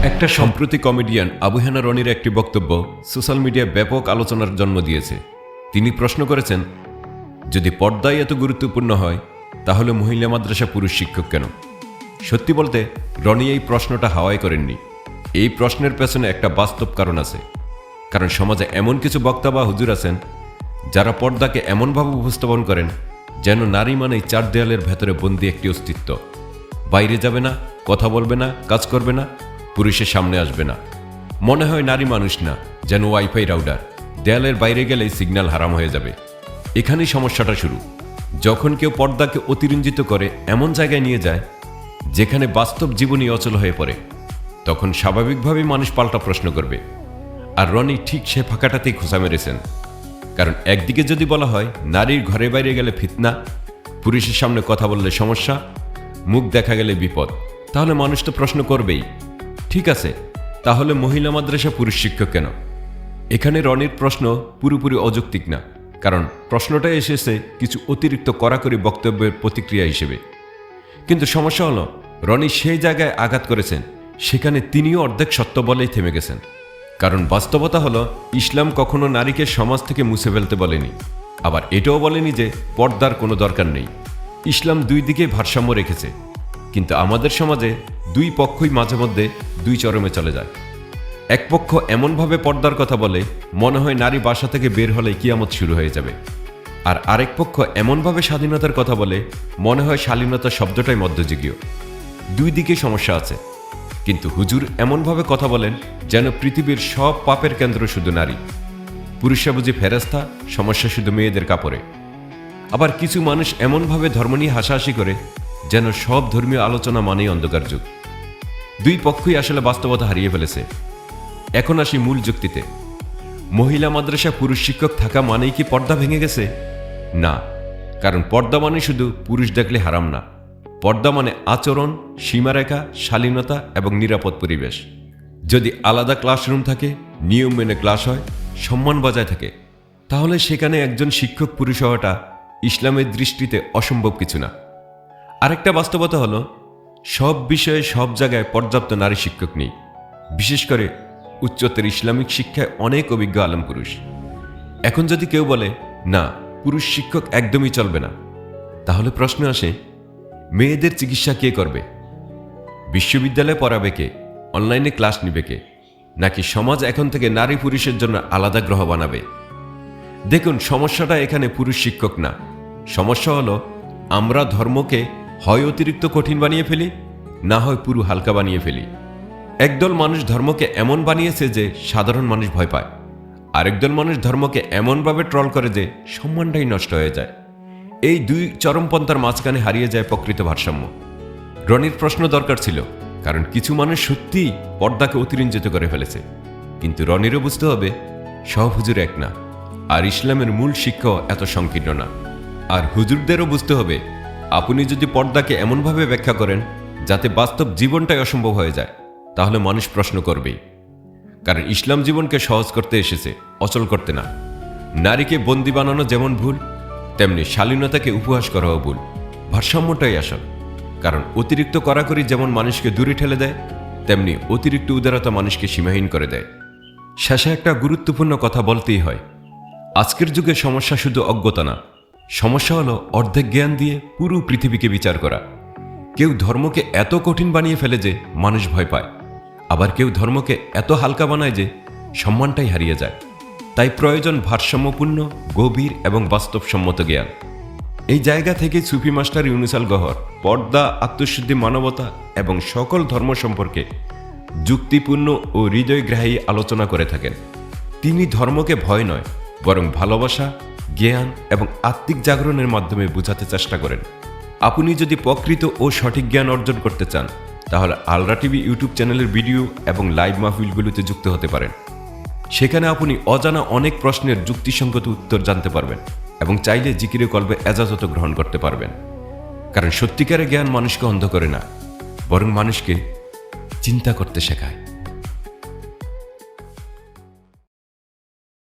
একটা সম্প্রতি কমেডিয়ান আবু হেনা রনির একটি বক্তব্য সোশ্যাল মিডিয়ায় ব্যাপক আলোচনার জন্ম দিয়েছে। তিনি প্রশ্ন করেছেন, যদি পর্দাই এত গুরুত্বপূর্ণ হয় তাহলে মহিলা মাদ্রাসা পুরুষ শিক্ষক কেন? সত্যি বলতে রনি এই প্রশ্নটা হাওয়াই করেননি। এই প্রশ্নের পেছনে একটা বাস্তব কারণ আছে। কারণ সমাজে এমন কিছু বক্তা বা হুজুর আছেন যারা পর্দাকে এমনভাবে উপস্থাপন করেন যেন নারী মানেই চার দেয়ালের ভেতরে বন্দি একটি অস্তিত্ব। বাইরে যাবে না, কথা বলবে না, কাজ করবে না, পুরুষের সামনে আসবে না। মনে হয় নারী মানুষ না, যেন ওয়াইফাই রাউটার, দেয়ালের বাইরে গেলেই সিগন্যাল হারাম হয়ে যাবে। এখানেই সমস্যাটা শুরু। যখন কেউ পর্দাকে অতিরঞ্জিত করে এমন জায়গায় নিয়ে যায় যেখানে বাস্তব জীবনই অচল হয়ে পড়ে, তখন স্বাভাবিকভাবেই মানুষ পাল্টা প্রশ্ন করবে। আর রনি ঠিক সে ফাঁকাটাতেই খোঁচা মেরেছেন। কারণ একদিকে যদি বলা হয় নারীর ঘরে বাইরে গেলে ফিতনা, পুরুষের সামনে কথা বললে সমস্যা, মুখ দেখা গেলে বিপদ, তাহলে মানুষ তো প্রশ্ন করবেই, ঠিক আছে, তাহলে মহিলা মাদ্রাসা পুরুষ শিক্ষক কেন? এখানে রনির প্রশ্ন পুরোপুরি অযৌক্তিক না, কারণ প্রশ্নটা এসেছে কিছু অতিরিক্ত কড়াকড়ি বক্তব্যের প্রতিক্রিয়া হিসেবে। কিন্তু সমস্যা হলো রনি সেই জায়গায় আঘাত করেছেন সেখানে তিনিও অর্ধেক সত্য বলেই থেমে গেছেন। কারণ বাস্তবতা হলো ইসলাম কখনো নারীকে সমাজ থেকে মুছে ফেলতে বলেনি, আবার এটাও বলেনি যে পর্দার কোনো দরকার নেই। ইসলাম দুই দিকে ভারসাম্য রেখেছে, কিন্তু আমাদের সমাজে দুই পক্ষই মাঝে মধ্যে দুই চরমে চলে যায়। এক পক্ষ এমনভাবে পর্দার কথা বলে মনে হয় নারী বাসা থেকে বের হলে কিয়ামত শুরু হয়ে যাবে, আর আরেক পক্ষ এমনভাবে স্বাধীনতার কথা বলে মনে হয় শালীনতা শব্দটাই মধ্যযুগীয়। দুই দিকে সমস্যা আছে, কিন্তু হুজুর এমনভাবে কথা বলেন যেন পৃথিবীর সব পাপের কেন্দ্র শুধু নারী, পুরুষরা বুঝি ফেরেশতা, সমস্যা শুধু মেয়েদের কাপড়ে। আবার কিছু মানুষ এমনভাবে ধর্ম নিয়ে হাসাহাসি করে যেন সব ধর্মীয় আলোচনা মানেই অন্ধকার যুগ। দুই পক্ষই আসলে বাস্তবতা হারিয়ে ফেলেছে। এখন আসি মূল যুক্তিতে। মহিলা মাদ্রাসা পুরুষ শিক্ষক থাকা মানেই কি পর্দা ভেঙে গেছে? না, কারণ পর্দা মানে শুধু পুরুষ দেখলে হারাম না। পর্দা মানে আচরণ, সীমারেখা, শালীনতা এবং নিরাপদ পরিবেশ। যদি আলাদা ক্লাসরুম থাকে, নিয়ম মেনে ক্লাস হয়, সম্মান বজায় থাকে, তাহলে সেখানে একজন শিক্ষক পুরুষ হওয়াটা ইসলামের দৃষ্টিতে অসম্ভব কিছু না। আরেকটা বাস্তবতা হলো সব বিষয়ে সব জায়গায় পর্যাপ্ত নারী শিক্ষক নেই। বিশেষ করে উচ্চতর ইসলামিক শিক্ষায় অনেক অভিজ্ঞ আলেম পুরুষ। এখন যদি কেউ বলে না, পুরুষ শিক্ষক একদমই চলবে না, তাহলে প্রশ্ন আসে, মেয়েদের চিকিৎসা কে করবে? বিশ্ববিদ্যালয়ে পড়াবে কে? অনলাইনে ক্লাস নিবে কে? নাকি সমাজ এখন থেকে নারী পুরুষের জন্য আলাদা গ্রহ বানাবে? দেখুন, সমস্যাটা এখানে পুরুষ শিক্ষক না। সমস্যা হলো আমরা ধর্মকে হয় অতিরিক্ত কঠিন বানিয়ে ফেলি, না হয় পুরো হালকা বানিয়ে ফেলি। একদল মানুষ ধর্মকে এমন বানিয়েছে যে সাধারণ মানুষ ভয় পায়, আরেকদল মানুষ ধর্মকে এমনভাবে ট্রল করে যে সম্মানটাই নষ্ট হয়ে যায়। এই দুই চরমপন্থার মাঝখানে হারিয়ে যায় প্রকৃত ভারসাম্য। রনির প্রশ্ন দরকার ছিল, কারণ কিছু মানুষ সত্যিই পর্দাকে অতিরঞ্জিত করে ফেলেছে। কিন্তু রনিরও বুঝতে হবে সব হুজুর এক না, আর ইসলামের মূল শিক্ষাও এত সংকীর্ণ না। আর হুজুরদেরও বুঝতে হবে আপনি যদি পর্দাকে এমনভাবে ব্যাখ্যা করেন যাতে বাস্তব জীবনটাই অসম্ভব হয়ে যায়, তাহলে মানুষ প্রশ্ন করবেই। কারণ ইসলাম জীবনকে সহজ করতে এসেছে, অচল করতে না। নারীকে বন্দি বানানো যেমন ভুল, তেমনি শালীনতাকে উপহাস করাও ভুল। ভারসাম্যটাই আসল। কারণ অতিরিক্ত কড়াকড়ি যেমন মানুষকে দূরে ঠেলে দেয়, তেমনি অতিরিক্ত উদারতা মানুষকে সীমাহীন করে দেয়। শেষে একটা গুরুত্বপূর্ণ কথা বলতেই হয়, আজকের যুগে সমস্যা শুধু অজ্ঞতা না, সমস্যা হলো অর্ধেক জ্ঞান দিয়ে পুরো পৃথিবীকে বিচার করা। কেউ ধর্মকে এত কঠিন বানিয়ে ফেলে যে মানুষ ভয় পায়, আবার কেউ ধর্মকে এত হালকা বানায় যে সম্মানটাই হারিয়ে যায়। তাই প্রয়োজন ভারসাম্যপূর্ণ, গভীর এবং বাস্তবসম্মত জ্ঞান। এই জায়গা থেকে সুফি মাস্টার ইউনুস আল গহর পর্দা, আত্মশুদ্ধি, মানবতা এবং সকল ধর্ম সম্পর্কে যুক্তিপূর্ণ ও হৃদয়গ্রাহী আলোচনা করে থাকেন। তিনি ধর্মকে ভয় নয়, বরং ভালোবাসা, জ্ঞান এবং আত্মিক জাগরণের মাধ্যমে বোঝাতে চেষ্টা করেন। আপনি যদি প্রকৃত ও সঠিক জ্ঞান অর্জন করতে চান, তাহলে আলরা টিভি ইউটিউব চ্যানেলের ভিডিও এবং লাইভ মাহফিলগুলোতে যুক্ত হতে পারেন। সেখানে আপনি অজানা অনেক প্রশ্নের যুক্তিসঙ্গত উত্তর জানতে পারবেন এবং চাইলে জিকিরে কলবে এজাজত গ্রহণ করতে পারবেন। কারণ সত্যিকারের জ্ঞান মানুষকে অন্ধ করে না, বরং মানুষকে চিন্তা করতে শেখায়।